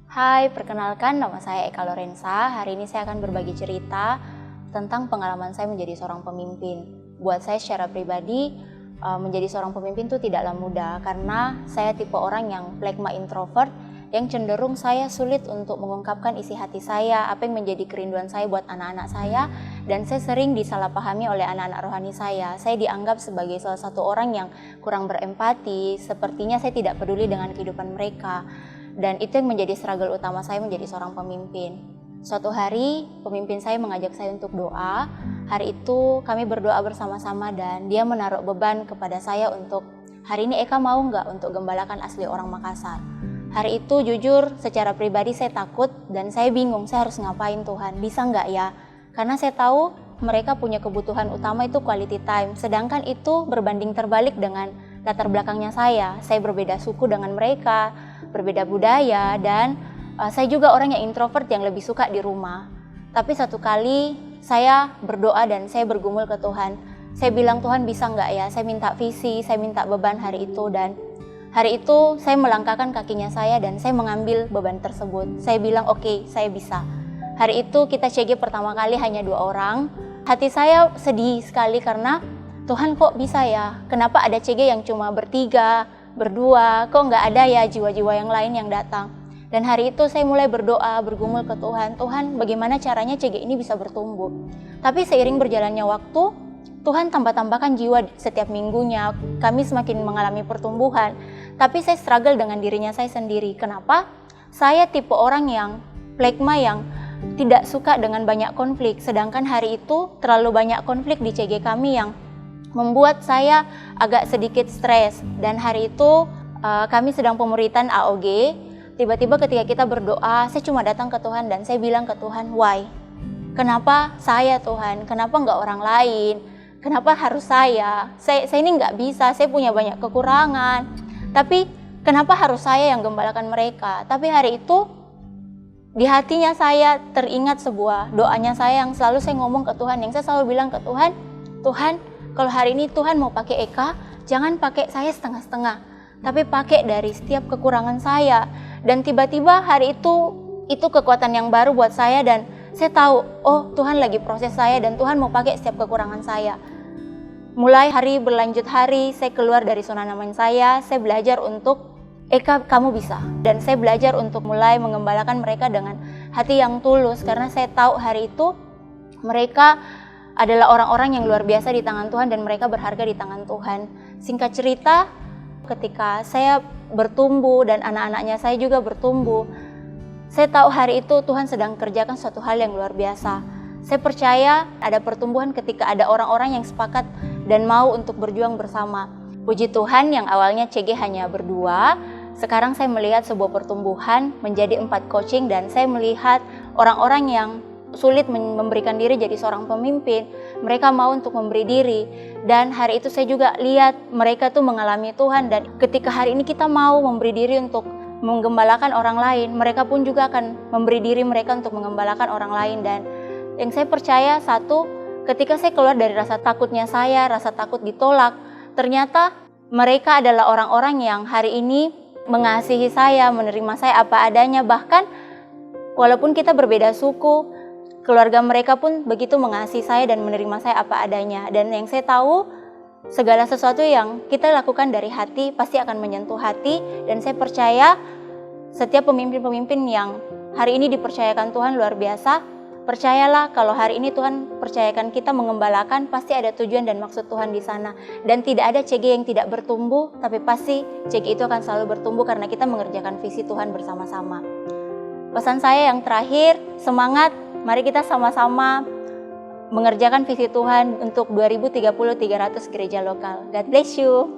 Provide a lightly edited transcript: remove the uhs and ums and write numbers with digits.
Hai, perkenalkan nama saya Eka Lorenza. Hari ini saya akan berbagi cerita tentang pengalaman saya menjadi seorang pemimpin. Buat saya secara pribadi, menjadi seorang pemimpin itu tidaklah mudah karena saya tipe orang yang phlegma introvert yang cenderung saya sulit untuk mengungkapkan isi hati saya, apa yang menjadi kerinduan saya buat anak-anak saya, dan saya sering disalahpahami oleh anak-anak rohani saya. Saya dianggap sebagai salah satu orang yang kurang berempati, sepertinya saya tidak peduli dengan kehidupan mereka. Dan itu yang menjadi struggle utama saya menjadi seorang pemimpin. Suatu hari, pemimpin saya mengajak saya untuk doa. Hari itu kami berdoa bersama-sama dan dia menaruh beban kepada saya untuk, hari ini Eka mau nggak untuk gembalakan asli orang Makassar? Hari itu jujur secara pribadi saya takut dan saya bingung saya harus ngapain Tuhan, bisa nggak ya? Karena saya tahu mereka punya kebutuhan utama itu quality time, sedangkan itu berbanding terbalik dengan latar belakangnya saya berbeda suku dengan mereka, berbeda budaya, dan saya juga orang yang introvert yang lebih suka di rumah. Tapi satu kali saya berdoa dan saya bergumul ke Tuhan. Saya bilang, Tuhan bisa nggak ya? Saya minta visi, saya minta beban hari itu, dan hari itu saya melangkahkan kakinya saya dan saya mengambil beban tersebut. Saya bilang, oke, saya bisa. Hari itu kita CG pertama kali hanya 2 orang. Hati saya sedih sekali karena Tuhan kok bisa ya? Kenapa ada CG yang cuma bertiga, berdua, kok nggak ada ya jiwa-jiwa yang lain yang datang? Dan hari itu saya mulai berdoa, bergumul ke Tuhan, Tuhan bagaimana caranya CG ini bisa bertumbuh? Tapi seiring berjalannya waktu, Tuhan tambah-tambahkan jiwa setiap minggunya, kami semakin mengalami pertumbuhan. Tapi saya struggle dengan dirinya saya sendiri. Kenapa? Saya tipe orang yang phlegma yang tidak suka dengan banyak konflik, sedangkan hari itu terlalu banyak konflik di CG kami yang membuat saya agak sedikit stres. Dan hari itu kami sedang pemuritan AOG. Tiba-tiba ketika kita berdoa, saya cuma datang ke Tuhan dan saya bilang ke Tuhan, why? Kenapa saya Tuhan? Kenapa nggak orang lain? Kenapa harus saya? Saya ini nggak bisa, saya punya banyak kekurangan. Tapi kenapa harus saya yang gembalakan mereka? Tapi hari itu di hatinya saya teringat sebuah doanya saya yang selalu saya ngomong ke Tuhan, yang saya selalu bilang ke Tuhan, Tuhan, kalau hari ini Tuhan mau pakai Eka, jangan pakai saya setengah-setengah, tapi pakai dari setiap kekurangan saya. Dan tiba-tiba hari itu kekuatan yang baru buat saya dan saya tahu, oh Tuhan lagi proses saya dan Tuhan mau pakai setiap kekurangan saya. Mulai hari berlanjut hari, saya keluar dari zona nyaman saya belajar untuk, Eka kamu bisa. Dan saya belajar untuk mulai mengembalakan mereka dengan hati yang tulus, karena saya tahu hari itu mereka adalah orang-orang yang luar biasa di tangan Tuhan dan mereka berharga di tangan Tuhan. Singkat cerita, ketika saya bertumbuh dan anak-anaknya saya juga bertumbuh, saya tahu hari itu Tuhan sedang kerjakan suatu hal yang luar biasa. Saya percaya ada pertumbuhan ketika ada orang-orang yang sepakat dan mau untuk berjuang bersama. Puji Tuhan, yang awalnya CG hanya berdua, sekarang saya melihat sebuah pertumbuhan menjadi 4 coaching dan saya melihat orang-orang yang sulit memberikan diri jadi seorang pemimpin, mereka mau untuk memberi diri. Dan hari itu saya juga lihat mereka tuh mengalami Tuhan, dan ketika hari ini kita mau memberi diri untuk menggembalakan orang lain, mereka pun juga akan memberi diri mereka untuk menggembalakan orang lain. Dan yang saya percaya, satu, ketika saya keluar dari rasa takutnya saya, rasa takut ditolak, ternyata mereka adalah orang-orang yang hari ini mengasihi saya, menerima saya apa adanya. Bahkan walaupun kita berbeda suku, keluarga mereka pun begitu mengasihi saya dan menerima saya apa adanya. Dan yang saya tahu, segala sesuatu yang kita lakukan dari hati pasti akan menyentuh hati. Dan saya percaya setiap pemimpin-pemimpin yang hari ini dipercayakan Tuhan luar biasa. Percayalah kalau hari ini Tuhan percayakan kita mengembalakan, pasti ada tujuan dan maksud Tuhan di sana. Dan tidak ada CG yang tidak bertumbuh, tapi pasti CG itu akan selalu bertumbuh karena kita mengerjakan visi Tuhan bersama-sama. Pesan saya yang terakhir, semangat. Mari kita sama-sama mengerjakan visi Tuhan untuk 2030 300 gereja lokal. God bless you.